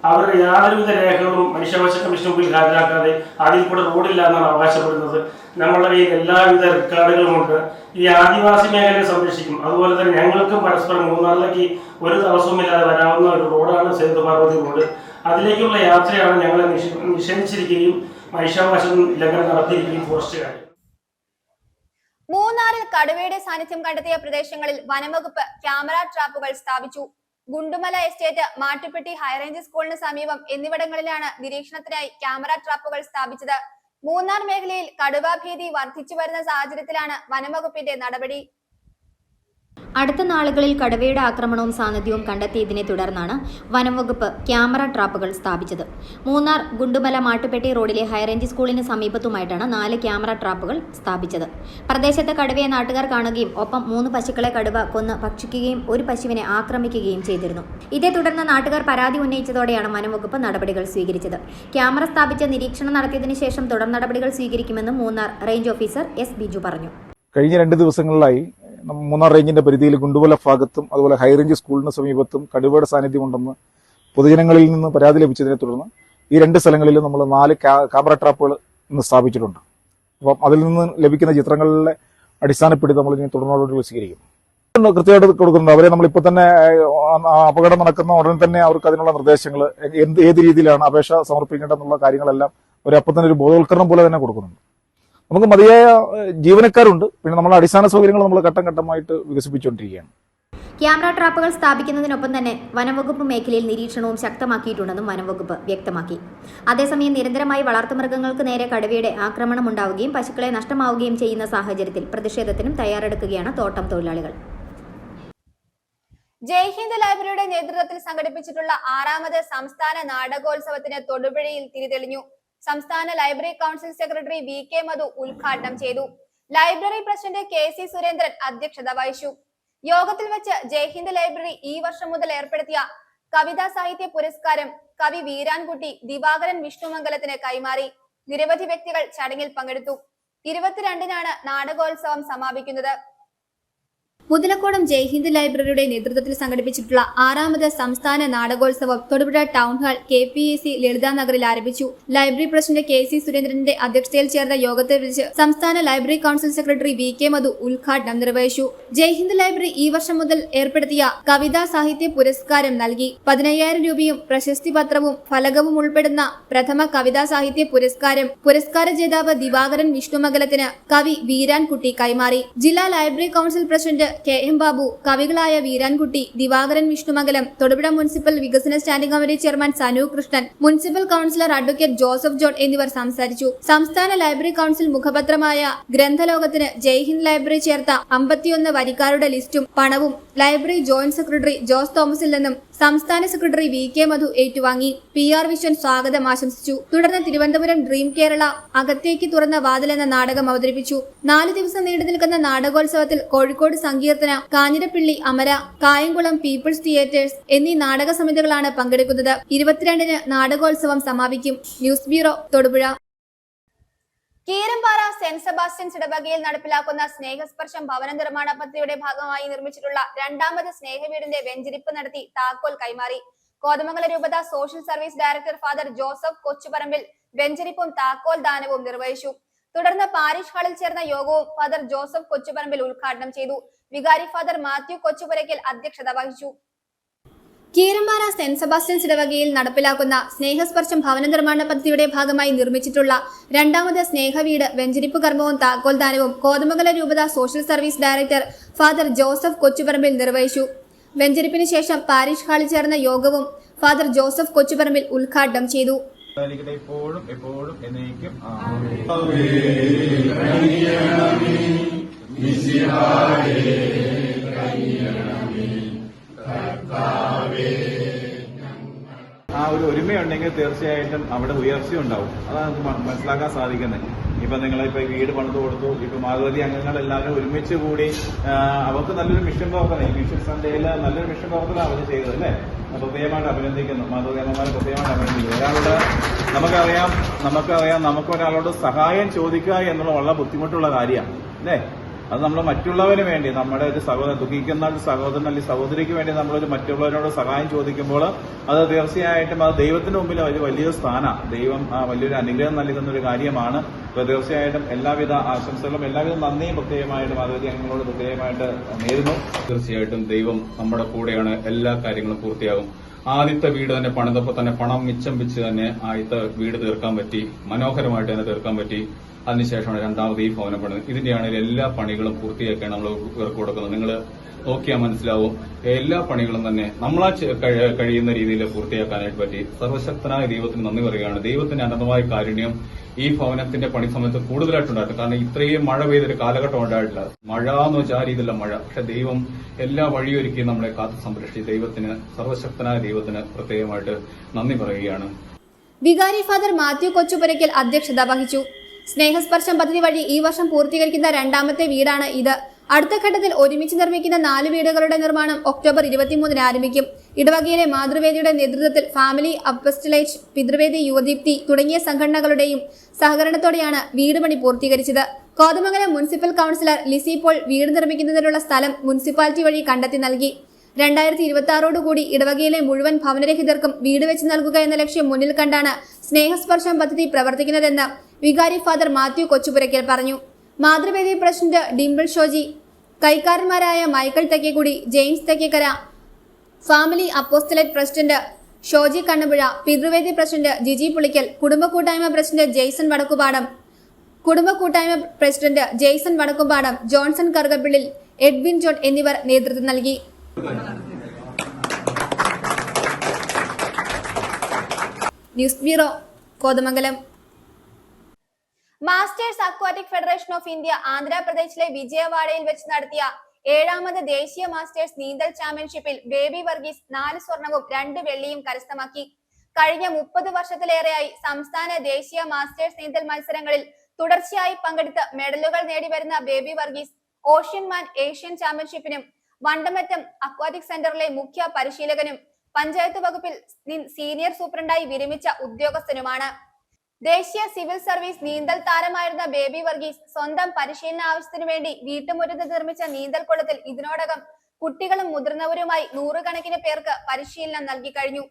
അവർ യാതൊരുവിധ രേഖകളും മനുഷ്യാവകാശ കമ്മീഷൻ മുമ്പിൽ ഹാജരാക്കാതെ അതിൽ കൂടെ റോഡില്ല എന്നാണ് അവകാശപ്പെടുന്നത്. നമ്മളുടെ കയ്യിൽ എല്ലാവിധ റെക്കോർഡുകളുമുണ്ട്. ഈ ആദിവാസി മേഖലയെ സംരക്ഷിക്കും. അതുപോലെ തന്നെ ഞങ്ങൾക്കും പരസ്പരം മൂന്നാറിലേക്ക് ഒരു തടസ്സവുമില്ലാതെ വരാവുന്ന ഒരു റോഡാണ് സേതു പാർവതി റോഡ്. അതിലേക്കുള്ള യാത്രയാണ് ഞങ്ങളെ നിഷേധിച്ചിരിക്കുകയും മനുഷ്യാവകാശ ലംഘനം നടത്തിയിരിക്കുകയും ഫോറസ്റ്റുകാർ. മൂന്നാറിൽ കടുവയുടെ സാന്നിധ്യം കണ്ടെത്തിയ പ്രദേശങ്ങളിൽ വനംവകുപ്പ് ക്യാമറ ട്രാപ്പുകൾ സ്ഥാപിച്ചു. ഗുണ്ടുമല എസ്റ്റേറ്റ്, മാട്ടുപ്പെട്ടി ഹൈറേഞ്ച് സ്കൂളിന് സമീപം എന്നിവിടങ്ങളിലാണ് നിരീക്ഷണത്തിനായി ക്യാമറ ട്രാപ്പുകൾ സ്ഥാപിച്ചത്. മൂന്നാർ മേഖലയിൽ കടുവാ ഭീതി വർദ്ധിച്ചു വരുന്ന സാഹചര്യത്തിലാണ് വനംവകുപ്പിന്റെ നടപടി. അടുത്ത നാളുകളിൽ കടുവയുടെ ആക്രമണവും സാന്നിധ്യവും കണ്ടെത്തിയതിനെ തുടർന്നാണ് വനംവകുപ്പ് ക്യാമറ ട്രാപ്പുകൾ സ്ഥാപിച്ചത്. മൂന്നാർ ഗുണ്ടുമല മാട്ടുപ്പെട്ടി റോഡിലെ ഹൈറേഞ്ച് സ്കൂളിന് സമീപത്തുമായിട്ടാണ് 4 ക്യാമറ ട്രാപ്പുകൾ സ്ഥാപിച്ചത്. പ്രദേശത്ത് കടുവയെ നാട്ടുകാർ കാണുകയും ഒപ്പം 3 പശുക്കളെ കടുവ കൊന്ന് ഭക്ഷിക്കുകയും 1 പശുവിനെ ആക്രമിക്കുകയും ചെയ്തിരുന്നു. ഇതേ തുടർന്ന് നാട്ടുകാർ പരാതി ഉന്നയിച്ചതോടെയാണ് വനംവകുപ്പ് നടപടികൾ സ്വീകരിച്ചത്. ക്യാമറ സ്ഥാപിച്ച് നിരീക്ഷണം നടത്തിയതിനു ശേഷം തുടർ നടപടികൾ സ്വീകരിക്കുമെന്നും Munnar range officer S Biju പറഞ്ഞു. കഴിഞ്ഞ 2 ദിവസങ്ങളിലായി മൂന്നാർ റേഞ്ചിന്റെ പരിധിയിൽ ഗുണ്ടുമല ഭാഗത്തും അതുപോലെ ഹൈറേഞ്ച് സ്കൂളിന് സമീപത്തും കടുവയുടെ സാന്നിധ്യമുണ്ടെന്ന് പൊതുജനങ്ങളിൽ നിന്ന് പരാതി ലഭിച്ചതിനെ തുടർന്ന് ഈ 2 സ്ഥലങ്ങളിലും നമ്മൾ 4 ക്യാമറ ട്രാപ്പുകൾ ഇന്ന് സ്ഥാപിച്ചിട്ടുണ്ട്. അപ്പം അതിൽ നിന്ന് ലഭിക്കുന്ന ചിത്രങ്ങളിലെ അടിസ്ഥാനപ്പെടുത്തി നമ്മൾ ഇനി തുടർ നടപടികൾ സ്വീകരിക്കും. കൃത്യമായിട്ട് കൊടുക്കുന്നുണ്ട്. അവരെ നമ്മളിപ്പോൾ തന്നെ അപകടം നടക്കുന്ന ഉടൻ തന്നെ അവർക്ക് അതിനുള്ള നിർദ്ദേശങ്ങൾ, ഏത് രീതിയിലാണ് അപേക്ഷ സമർപ്പിക്കേണ്ടതെന്നുള്ള കാര്യങ്ങളെല്ലാം അപ്പം തന്നെ ഒരു ബോധവൽക്കരണം പോലെ തന്നെ കൊടുക്കുന്നുണ്ട്. നമുക്ക് മതിയായ ജീവനക്കാരുണ്ട്. പിന്നെ നമ്മൾ അടിസ്ഥാന സൗകര്യങ്ങൾ നമ്മൾ ഘട്ടം ഘട്ടമായിട്ട് വികസിപ്പിച്ചുകൊണ്ടിരിക്കുകയാണ്. ക്യാമറ ട്രാപ്പുകൾ സ്ഥാപിക്കുന്നതിനൊപ്പം തന്നെ വനംവകുപ്പ് മേഖലയിൽ നിരീക്ഷണവും ശക്തമാക്കിയിട്ടുണ്ടെന്നും വനംവകുപ്പ് വ്യക്തമാക്കി. അതേസമയം നിരന്തരമായി വളർത്തുമൃഗങ്ങൾക്ക് നേരെ കടുവയുടെ ആക്രമണം ഉണ്ടാവുകയും പശുക്കളെ നഷ്ടമാവുകയും ചെയ്യുന്ന സാഹചര്യത്തിൽ പ്രതിഷേധത്തിനും തയ്യാറെടുക്കുകയാണ് തോട്ടം തൊഴിലാളികൾ. ജയ്ഹിന്ദ് ലൈബ്രറിയുടെ നേതൃത്വത്തിൽ സംഘടിപ്പിച്ചിട്ടുള്ള 6ാമത് സംസ്ഥാന നാടകോത്സവത്തിന് തൊടുപുഴയിൽ തിരിതെളിഞ്ഞു. സംസ്ഥാന ലൈബ്രറി കൗൺസിൽ സെക്രട്ടറി VK മധു ഉദ്ഘാടനം ചെയ്തു. ലൈബ്രറി പ്രസിഡന്റ് KC സുരേന്ദ്രൻ അധ്യക്ഷത വഹിച്ചു. യോഗത്തിൽ വെച്ച് ജയ്ഹിന്ദ് ലൈബ്രറി ഈ വർഷം മുതൽ ഏർപ്പെടുത്തിയ കവിതാ സാഹിത്യ പുരസ്കാരം കവി വീരാൻകുട്ടി ദിവാകരൻ വിഷ്ണുമംഗലത്തിന് കൈമാറി. നിരവധി വ്യക്തികൾ ചടങ്ങിൽ പങ്കെടുത്തു. 22-നാണ് നാടകോത്സവം സമാപിക്കുന്നത്. മുതലക്കോടം ജയ്ഹിന്ദ് ലൈബ്രറിയുടെ നേതൃത്വത്തിൽ സംഘടിപ്പിച്ചിട്ടുള്ള 6ാമത് സംസ്ഥാന നാടകോത്സവം Thodupuzha town hall KPAC Lalitha നഗറിൽ ആരംഭിച്ചു. ലൈബ്രറി പ്രസിഡന്റ് KC സുരേന്ദ്രന്റെ അധ്യക്ഷതയിൽ ചേർന്ന യോഗത്തെ വിളിച്ച് സംസ്ഥാന ലൈബ്രറി കൌൺസിൽ സെക്രട്ടറി VK മധു ഉദ്ഘാടനം നിർവഹിച്ചു. ജയ്ഹിന്ദ് ലൈബ്രറി ഈ വർഷം മുതൽ ഏർപ്പെടുത്തിയ കവിതാ സാഹിത്യ പുരസ്കാരം നൽകി. 15,000 രൂപയും പ്രശസ്തി പത്രവും ഫലകവും ഉൾപ്പെടുന്ന പ്രഥമ കവിതാ സാഹിത്യ പുരസ്കാര ജേതാവ് ദിവാകരൻ വിഷ്ണുമംഗലത്തിന് കവി വീരാൻകുട്ടി കൈമാറി. ജില്ലാ library council president KM Babu, കവികളായ വീരാൻകുട്ടി, ദിവാകരൻ വിഷ്ണുമംഗലം, തൊടുപുഴ മുനിസിപ്പൽ വികസന standing committee chairman Sanu Krishnan, municipal councillor advocate Joseph John എന്നിവർ സംസാരിച്ചു. സംസ്ഥാന ലൈബ്രറി കൌൺസിൽ മുഖപത്രമായ ഗ്രന്ഥലോകത്തിന് ജയ്ഹിന്ദ് ലൈബ്രറി ചേർത്ത 51 വരിക്കാരുടെ ലിസ്റ്റും പണവും ലൈബ്രറി ജോയിന്റ് സെക്രട്ടറി ജോസ് തോമസിൽ നിന്നും സംസ്ഥാന സെക്രട്ടറി VK മധു ഏറ്റുവാങ്ങി. PR വിശ്വൻ സ്വാഗതം ആശംസിച്ചു. തുടർന്ന് തിരുവനന്തപുരം ഡ്രീം കേരള അകത്തേക്ക് തുറന്ന വാതിൽ എന്ന നാടകം അവതരിപ്പിച്ചു. 4 ദിവസം നീണ്ടു നിൽക്കുന്ന നാടകോത്സവത്തിൽ കോഴിക്കോട് സങ്കീർത്തന, കാഞ്ഞിരപ്പള്ളി അമര, കായംകുളം പീപ്പിൾസ് തിയേറ്റേഴ്സ് എന്നീ നാടക സമിതികളാണ് പങ്കെടുക്കുന്നത്. 22-ന് നാടകോത്സവം സമാപിക്കും. News bureau, Thodupuzha. Keerampara saint Sebastian's ഇടവകയിൽ നടപ്പിലാക്കുന്ന സ്നേഹസ്പർശം ഭവന നിർമ്മാണ പദ്ധതിയുടെ ഭാഗമായി നിർമ്മിച്ചിട്ടുള്ള 2ാമത് സ്നേഹവീടിന്റെ വെഞ്ചരിപ്പ് നടത്തി താക്കോൽ കൈമാറി. കോതമംഗലം രൂപത social service director father Joseph Kochuparambil വെഞ്ചരിപ്പും താക്കോൽ ദാനവും നിർവഹിച്ചു. തുടർന്ന് പാരിഷ് ഹാളിൽ ചേർന്ന യോഗവും ഫാദർ ജോസഫ് കൊച്ചുപറമ്പിൽ ഉദ്ഘാടനം ചെയ്തു. വികാരി ഫാദർ മാത്യു കൊച്ചുപുരയ്ക്കൽ അധ്യക്ഷത വഹിച്ചു. കീരമ്പാറ സെന്റ് സെബാസ്റ്റ്യൻസ് ഇടവകയിൽ നടപ്പിലാക്കുന്ന സ്നേഹസ്പർശം ഭവന നിർമ്മാണ പദ്ധതിയുടെ ഭാഗമായി നിർമ്മിച്ചിട്ടുള്ള 2ാമത് സ്നേഹവീട് വെഞ്ചരിപ്പ് കർമ്മവും താക്കോൽദാനവും കോതമംഗലം രൂപത social service director father Joseph Kochuparambil നിർവഹിച്ചു. വെഞ്ചരിപ്പിന് ശേഷം പാരിഷ് ഹാളിൽ ചേർന്ന യോഗവും ഫാദർ ജോസഫ് കൊച്ചുപറമ്പിൽ ഉദ്ഘാടനം ചെയ്തു. എപ്പോഴും എപ്പോഴും എന്നേക്കും ആ ഒരു ഒരുമയുണ്ടെങ്കിൽ തീർച്ചയായിട്ടും അവിടെ ഉയർച്ച ഉണ്ടാവും. അതാണ് നമുക്ക് മനസ്സിലാക്കാൻ സാധിക്കുന്നത്. ഇപ്പൊ നിങ്ങളിപ്പോ വീട് പണിത് കൊടുത്തു, ഇപ്പൊ മാധവതി അംഗങ്ങൾ എല്ലാവരും ഒരുമിച്ച് കൂടി അവർക്ക് നല്ലൊരു മിഷൻ പ്രവർത്തനം, ഈ മിഷൻ സൺഡേയിൽ നല്ലൊരു മിഷൻ പ്രവർത്തനം അവർ ചെയ്തത് അല്ലേ, പ്രത്യേകമായിട്ട് അഭിനന്ദിക്കുന്നു. മാധവതി അമ്മമാരെ പ്രത്യേകമായിട്ട് അഭിനന്ദിക്കുന്നു. ഒരാളുടെ നമുക്കറിയാം നമുക്കൊരാളോട് സഹായം ചോദിക്കുക എന്നുള്ള വളരെ ബുദ്ധിമുട്ടുള്ള കാര്യമാണ് അല്ലേ. അത് നമ്മൾ മറ്റുള്ളവന് വേണ്ടി, നമ്മുടെ ഒരു ദുഃഖിക്കുന്ന ഒരു സഹോദരൻ അല്ലെങ്കിൽ സഹോദരിക്ക് വേണ്ടി നമ്മളൊരു മറ്റുള്ളവരോട് സഹായം ചോദിക്കുമ്പോൾ അത് തീർച്ചയായിട്ടും അത് ദൈവത്തിന് മുമ്പിൽ ഒരു വലിയ സ്ഥാനമാണ്. ദൈവം വലിയൊരു അനുഗ്രഹം നൽകുന്ന ഒരു കാര്യമാണ്. അപ്പോൾ തീർച്ചയായിട്ടും എല്ലാവിധ ആശംസകളും എല്ലാവിധ നന്ദിയും പ്രത്യേകമായിട്ടും മാധവതി അംഗങ്ങളോട് പ്രത്യേകമായിട്ട് നേരുന്നു. തീർച്ചയായിട്ടും ദൈവം നമ്മുടെ കൂടെയാണ്. എല്ലാ കാര്യങ്ങളും പൂർത്തിയാകും. ആദ്യത്തെ വീട് തന്നെ പണിതപ്പോൾ തന്നെ പണം മിച്ചം വെച്ച് തന്നെ ആദ്യത്തെ വീട് തീർക്കാൻ പറ്റി, മനോഹരമായിട്ട് തന്നെ തീർക്കാൻ പറ്റി. അതിനുശേഷമാണ് 2ാമത് ഈ ഭവനം പണിത്. ഇതിന്റെയാണെങ്കിൽ എല്ലാ പണികളും പൂർത്തിയാക്കിയാണ് നമ്മൾ ഇവർക്ക് കൊടുക്കുന്നത്. നിങ്ങൾ നോക്കിയാൽ മനസ്സിലാവും. എല്ലാ പണികളും തന്നെ നമ്മളാ കഴിയുന്ന രീതിയിൽ പൂർത്തിയാക്കാനായിട്ട് പറ്റി. സർവശക്തനായ ദൈവത്തിന് നന്ദി പറയുകയാണ്. ദൈവത്തിന്റെ അനന്തമായ കാരുണ്യം ഈ ഭവനത്തിന്റെ പണി സമയത്ത് കൂടുതലായിട്ടുണ്ടായിരുന്നു. കാരണം ഇത്രയും മഴ പെയ്തൊരു കാലഘട്ടം ഉണ്ടായിട്ടില്ല. മഴ എന്ന് വെച്ചാൽ ആ രീതിയിലുള്ള മഴ. പക്ഷെ ദൈവം എല്ലാ വഴിയൊരുക്കിയും നമ്മളെ കാത്തു സംരക്ഷിച്ച് ദൈവത്തിന്, സർവശക്തനായ ദൈവത്തിന് പ്രത്യേകമായിട്ട് നന്ദി പറയുകയാണ്. വികാരി ഫാദർ മാത്യു കൊച്ചുപുരയ്ക്കൽ അധ്യക്ഷത വഹിച്ചു. സ്നേഹസ്പർശം പദ്ധതി വഴി ഈ വർഷം പൂർത്തീകരിക്കുന്ന 2ാമത്തെ വീടാണ് ഇത്. അടുത്ത ഘട്ടത്തിൽ ഒരുമിച്ച് നിർമ്മിക്കുന്ന 4 വീടുകളുടെ നിർമ്മാണം ഒക്ടോബർ 23-ന് ആരംഭിക്കും. ഇടവകയിലെ മാതൃവേദിയുടെ നേതൃത്വത്തിൽ ഫാമിലി അപ്പസ്റ്റലേറ്റ്, പിതൃവേദി, യുവദീപ്തി തുടങ്ങിയ സംഘടനകളുടെയും സഹകരണത്തോടെയാണ് വീട് പണി പൂർത്തീകരിച്ചത്. കോതമംഗലം മുനിസിപ്പൽ കൌൺസിലർ ലിസി പോൾ വീട് നിർമ്മിക്കുന്നതിനുള്ള സ്ഥലം മുനിസിപ്പാലിറ്റി വഴി കണ്ടെത്തി നൽകി. 2026 ഇടവകയിലെ മുഴുവൻ ഭവനരഹിതർക്കും വീട് വെച്ച് നൽകുക എന്ന ലക്ഷ്യം മുന്നിൽ കണ്ടാണ് സ്നേഹസ്പർശം പദ്ധതി പ്രവർത്തിക്കുന്നതെന്ന് വികാരി ഫാദർ മാത്യു കൊച്ചുപുരയ്ക്കൽ പറഞ്ഞു. മാതൃവേദി പ്രസിഡന്റ് ഡിംപിൾ ഷോജി, കൈക്കാരന്മാരായ Michael Thekkekudy, James Thekkekara, family apostolate president Shoji Kannupuzha, Pithruvedi president Giji Pulickal, കുടുംബ കൂട്ടായ്മ പ്രസിഡന്റ് ജെയ്സൺ വടക്കുപാടം, ജോൺസൺ കറുകപ്പിള്ളിൽ, എഡ്വിൻ ജോൺ എന്നിവർ നേതൃത്വം നൽകി. News bureau, Kothamangalam. Masters aquatic federation of India ആന്ധ്രാപ്രദേശിലെ വിജയവാഡയിൽ വെച്ച് നടത്തിയ 7ാമത് ദേശീയ മാസ്റ്റേഴ്സ് നീന്തൽ ചാമ്പ്യൻഷിപ്പിൽ ബേബി വർഗീസ് 4 സ്വർണവും 2 വെള്ളിയും കരസ്ഥമാക്കി. കഴിഞ്ഞ 30 വർഷത്തിലേറെയായി സംസ്ഥാന ദേശീയ മാസ്റ്റേഴ്സ് നീന്തൽ മത്സരങ്ങളിൽ തുടർച്ചയായി പങ്കെടുത്ത് മെഡലുകൾ നേടിവരുന്ന ബേബി വർഗീസ് ഓഷ്യൻ മാൻ ഏഷ്യൻ ചാമ്പ്യൻഷിപ്പിനും വണ്ടമറ്റം അക്വാറ്റിക് സെന്ററിലെ മുഖ്യ പരിശീലകനും പഞ്ചായത്ത് വകുപ്പിൽ സീനിയർ സൂപ്രണ്ടായി വിരമിച്ച ഉദ്യോഗസ്ഥനുമാണ്. ദേശീയ സിവിൽ സർവീസ് നീന്തൽ താരമായിരുന്ന ബേബി വർഗീസ് സ്വന്തം പരിശീലന ആവശ്യത്തിനു വേണ്ടി വീട്ടുമുറ്റത്ത് നിർമ്മിച്ച നീന്തൽക്കുളത്തിൽ ഇതിനോടകം കുട്ടികളും മുതിർന്നവരുമായി നൂറുകണക്കിന് പേർക്ക് പരിശീലനം നൽകി കഴിഞ്ഞു.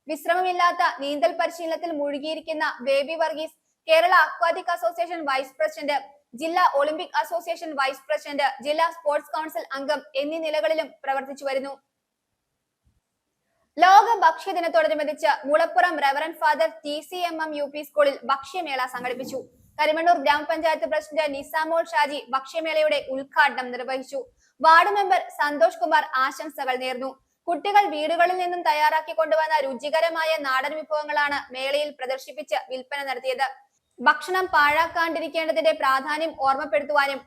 വിശ്രമമില്ലാത്ത നീന്തൽ പരിശീലനത്തിൽ മുഴുകിയിരിക്കുന്ന Baby Varghese Kerala aquatic association vice president, ജില്ലാ ഒളിമ്പിക് അസോസിയേഷൻ വൈസ് പ്രസിഡന്റ്, ജില്ലാ സ്പോർട്സ് കൗൺസിൽ അംഗം എന്നീ നിലകളിലും പ്രവർത്തിച്ചു വരുന്നു. ലോക ഭക്ഷ്യദിനത്തോടനുബന്ധിച്ച് Mulappuram reverend father TCMM UP സ്കൂളിൽ ഭക്ഷ്യമേള സംഘടിപ്പിച്ചു. കരിമണ്ണൂർ ഗ്രാമപഞ്ചായത്ത് പ്രസിഡന്റ് നിസാമോൾ ഷാജി ഭക്ഷ്യമേളയുടെ ഉദ്ഘാടനം നിർവഹിച്ചു. വാർഡ് മെമ്പർ സന്തോഷ് കുമാർ ആശംസകൾ നേർന്നു. കുട്ടികൾ വീടുകളിൽ നിന്നും തയ്യാറാക്കി കൊണ്ടുവന്ന രുചികരമായ നാടൻ വിഭവങ്ങളാണ് മേളയിൽ പ്രദർശിപ്പിച്ച് വിൽപ്പന നടത്തിയത്. ഭക്ഷണം പാഴാക്കാണ്ടിരിക്കേണ്ടതിന്റെ പ്രാധാന്യം ഓർമ്മപ്പെടുത്തുവാനും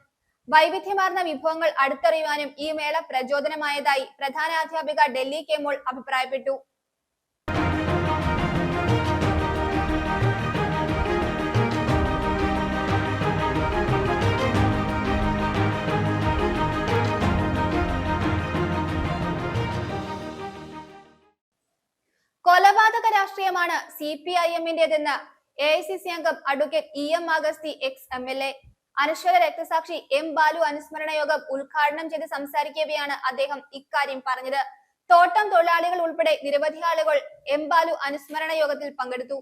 വൈവിധ്യമാർന്ന വിഭവങ്ങൾ അടുത്തറിയുവാനും ഈ മേള പ്രചോദനമായതായി പ്രധാനാധ്യാപിക ഡെല്ലി കെ മോൾ അഭിപ്രായപ്പെട്ടു. കൊലപാതക രാഷ്ട്രീയമാണ് CPIM-ന്റേതെന്ന് AICC അംഗം അഡ്വക്കേറ്റ് EM അഗസ്തി ex-MLA. അനശ്വര രക്തസാക്ഷി M ബാലു അനുസ്മരണ യോഗം ഉദ്ഘാടനം ചെയ്ത് സംസാരിക്കവെയാണ് അദ്ദേഹം ഇക്കാര്യം പറഞ്ഞത്. തോട്ടം തൊഴിലാളികൾ ഉൾപ്പെടെ നിരവധി ആളുകൾ M ബാലു അനുസ്മരണ യോഗത്തിൽ പങ്കെടുത്തു.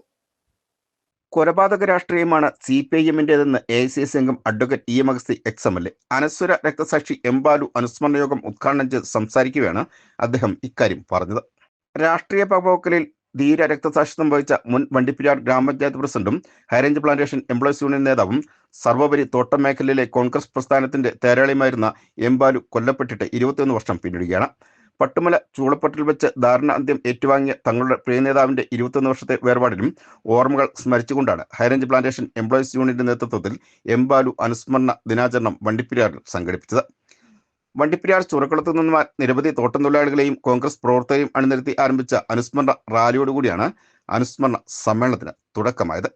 കൊലപാതക രാഷ്ട്രീയമാണ് CPIM-ന്റേതെന്ന് AICC അംഗം അഡ്വക്കേറ്റ് EM അഗസ്തി ex-MLA. അനശ്വര രക്തസാക്ഷി M ബാലു അനുസ്മരണ യോഗം ഉദ്ഘാടനം ചെയ്ത് സംസാരിക്കവെയാണ് അദ്ദേഹം ഇക്കാര്യം പറഞ്ഞത്. രാഷ്ട്രീയ പകപോക്കലിൽ ധീര രക്തസാക്ഷിത്വം വഹിച്ച മുൻ വണ്ടിപ്പെരിയാർ ഗ്രാമപഞ്ചായത്ത് പ്രസിഡന്റും ഹൈറേഞ്ച് പ്ലാന്റേഷൻ എംപ്ലോയീസ് യൂണിയൻ നേതാവും സർവോപരി തോട്ടം മേഖലയിലെ കോൺഗ്രസ് പ്രസ്ഥാനത്തിന്റെ തേരാളിയുമായിരുന്ന M ബാലു കൊല്ലപ്പെട്ടിട്ട് 21 വർഷം പിന്നിടുകയാണ്. പട്ടുമല ചൂളപ്പട്ടിൽ വെച്ച് ദാരുണ അന്ത്യം ഏറ്റുവാങ്ങിയ തങ്ങളുടെ പ്രിയ നേതാവിന്റെ 21 വർഷത്തെ വേർപാടിലും ഓർമ്മകൾ സ്മരിച്ചുകൊണ്ടാണ് ഹൈറേഞ്ച് പ്ലാന്റേഷൻ എംപ്ലോയീസ് യൂണിയന്റെ നേതൃത്വത്തിൽ M ബാലു അനുസ്മരണ ദിനാചരണം വണ്ടിപ്പെരിയാറിൽ സംഘടിപ്പിച്ചത്. വണ്ടിപ്പെരിയാർ ചുരക്കുളത്തു നിന്നും നിരവധി തോട്ടം തൊഴിലാളികളെയും കോൺഗ്രസ് പ്രവർത്തകരെയും അണിനിരത്തി ആരംഭിച്ച അനുസ്മരണ റാലിയോടുകൂടിയാണ് അനുസ്മരണ സമ്മേളനത്തിന് തുടക്കമായത്.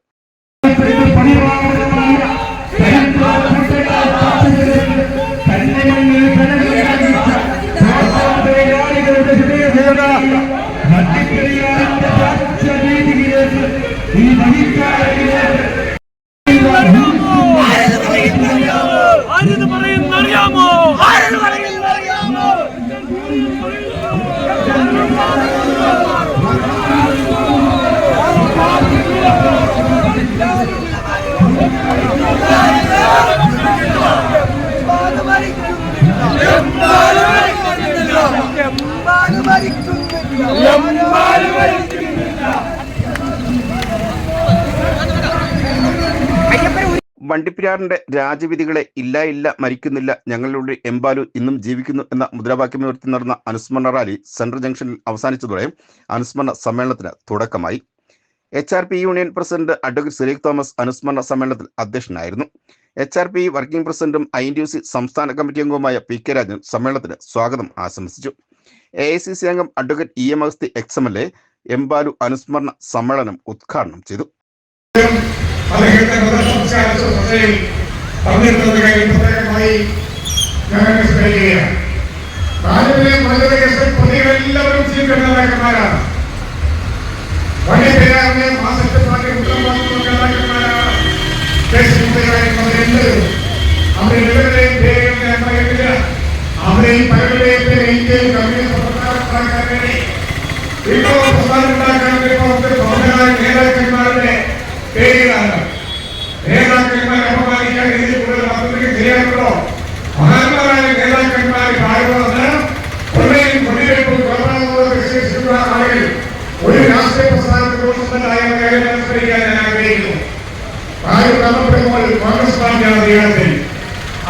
വണ്ടിപ്പെരിയാറിന്റെ രാജവിധികളെ ഇല്ല മരിക്കുന്നില്ല, ഞങ്ങളിലൂടെ M ബാലു ഇന്നും ജീവിക്കുന്നു എന്ന മുദ്രാവാക്യമുയർത്തി നടന്ന അനുസ്മരണ റാലി സെൻട്രൽ ജംഗ്ഷനിൽ അവസാനിച്ചതോടെ അനുസ്മരണ സമ്മേളനത്തിന് തുടക്കമായി. HRP union president advocate Cyriac Thomas അനുസ്മരണ സമ്മേളനത്തിൽ അധ്യക്ഷനായിരുന്നു. HRP വർക്കിംഗ് പ്രസിഡന്റും INTUC സംസ്ഥാന കമ്മിറ്റി അംഗവുമായ PK രാജൻ സമ്മേളനത്തിന് സ്വാഗതം ആശംസിച്ചു. AICC അംഗം advocate EM Agasthi ex-MLA M Balu അനുസ്മരണ സമ്മേളനം ഉദ്ഘാടനം ചെയ്തു. മഹാന്മാരായ നേതാക്കന്മാരെ ഒരു രാഷ്ട്രീയ പ്രസ്ഥാനത്തിലൂടെ ഞാൻ ആഗ്രഹിക്കുന്നു. ക്രമപ്പെടുമ്പോൾ കോൺഗ്രസ് പാർട്ടിയാണ് അധികാരത്തിൽ.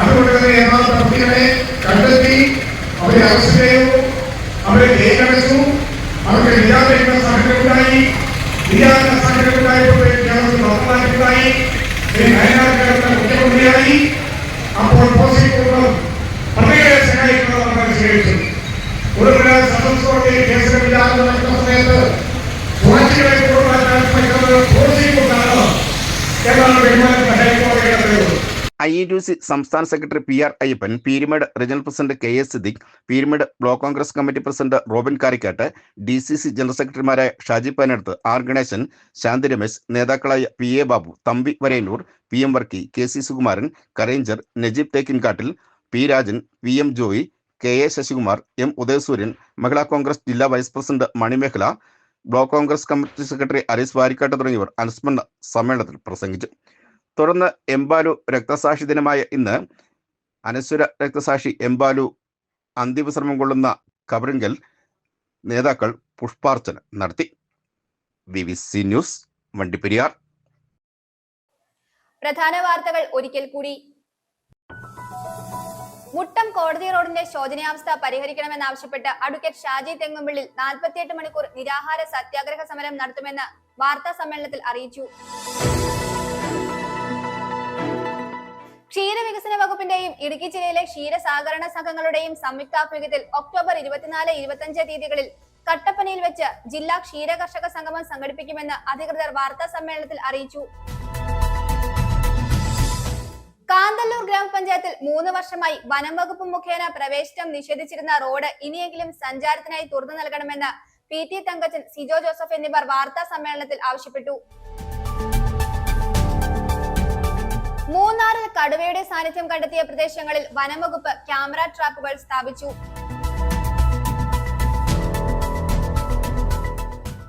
അതുകൊണ്ട് തന്നെ യഥാർത്ഥ പ്രതികളെ കണ്ടെത്തി അവരെ അറസ്റ്റ് ചെയ്തു, അവരെ ജയിലടച്ചു, അവർക്ക് വിചാരണ സാഹചര്യമുണ്ടായി. വിചാരണ സാഹചര്യമുണ്ടായപ്പോൾ കേരളത്തിൽ മതമാറ്റുണ്ടായി, വയനാട്ടിലെ മുഖ്യമന്ത്രിയായി. അപ്പോൾ പ്രോസിക്യൂട്ടർ പ്രതികളെ സഹായിക്കുന്നവർ സ്വീകരിച്ചു. ഒരു സദസ് കോടതിയിൽ കേസിലെ വിചാരണ നടക്കുന്ന സമയത്ത് സ്വാധികളെ കൊടുക്കാൻ പ്രോസിക്യൂട്ടറാണ് എന്നാണ് ഹൈക്കോടതിയുടെ. IETUC സംസ്ഥാന secretary PR Ayyappan, Peermade regional president KS Siddique, Peermade block Congress committee president Robin Karikkattu, DCC general സെക്രട്ടറിമാരായ ഷാജി പനടുത്ത്, R ഗണേശൻ, ശാന്തി രമേശ്, നേതാക്കളായ PA Babu, Thampi Varayannoor, PM Varkey, KC Sukumaran, കരേഞ്ചർ, Najeeb തേക്കിൻകാട്ടിൽ, P Rajan, PM Joy, KA Sasikumar, M ഉദയസൂര്യൻ, Mahila Congress ജില്ലാ vice president Manimekhala, block Congress committee secretary Aris Varikkattu തുടങ്ങിയവർ അനുസ്മരണ സമ്മേളനത്തിൽ പ്രസംഗിച്ചു. തുടർന്ന് എംബാലു രക്തസാക്ഷി ദിനമായ ഇന്ന് അനശ്വര രക്തസാക്ഷി എംബാലു അന്ത്യവിശ്രമം കൊള്ളുന്ന ഖബറിങ്കൽ നേതാക്കൾ പുഷ്പാർച്ചന നടത്തി. BBC news, Vandiperiyar. പ്രധാന വാർത്തകൾ ഒരിക്കൽ കൂടി. മുട്ടം കോടതി റോഡിന്റെ ശോചനീയാവസ്ഥ പരിഹരിക്കണമെന്നാവശ്യപ്പെട്ട് അഡ്വക്കേറ്റ് ഷാജി തെങ്ങുംപിള്ളിൽ 48 മണിക്കൂർ നിരാഹാര സത്യാഗ്രഹ സമരം നടത്തുമെന്ന് വാർത്താ സമ്മേളനത്തിൽ അറിയിച്ചു. ക്ഷീരവികസന വകുപ്പിന്റെയും ഇടുക്കി ജില്ലയിലെ ക്ഷീരസഹകരണ സംഘങ്ങളുടെയും സംയുക്താഭിമുഖ്യത്തിൽ ഒക്ടോബർ 24-25 തീയതികളിൽ കട്ടപ്പനയിൽ വെച്ച് ജില്ലാ ക്ഷീര കർഷക സംഗമം സംഘടിപ്പിക്കുമെന്ന് അധികൃതർ വാർത്താ സമ്മേളനത്തിൽ അറിയിച്ചു. കാന്തല്ലൂർ ഗ്രാമപഞ്ചായത്തിൽ 3 വർഷമായി വനം വകുപ്പ് മുഖേന പ്രവേശനം നിഷേധിച്ചിരുന്ന റോഡ് ഇനിയെങ്കിലും സഞ്ചാരത്തിനായി തുറന്നു നൽകണമെന്ന് PT തങ്കച്ചൻ, സിജോ ജോസഫ് എന്നിവർ വാർത്താ സമ്മേളനത്തിൽ ആവശ്യപ്പെട്ടു. മൂന്നാറിൽ കടുവയുടെ സാന്നിധ്യം കണ്ടെത്തിയ പ്രദേശങ്ങളിൽ വനംവകുപ്പ് ക്യാമറ ട്രാപ്പുകൾ സ്ഥാപിച്ചു.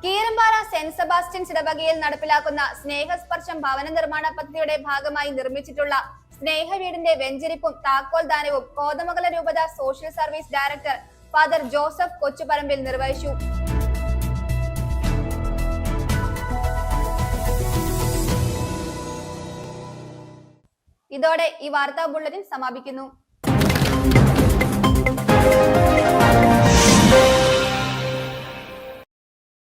കീരമ്പാറ സെന്റ് സെബാസ്റ്റ്യൻസ് ഇടവകയിൽ നടപ്പിലാക്കുന്ന സ്നേഹസ്പർശം ഭവന നിർമ്മാണ പദ്ധതിയുടെ ഭാഗമായി നിർമ്മിച്ചിട്ടുള്ള സ്നേഹവീടിന്റെ വെഞ്ചരിപ്പും താക്കോൽ ദാനവും കോതമംഗല രൂപത social service director father Joseph Kochuparambil നിർവഹിച്ചു. ഇതോടെ ഈ വാർത്താ ബുള്ളറ്റിൻ സമാപിക്കുന്നു.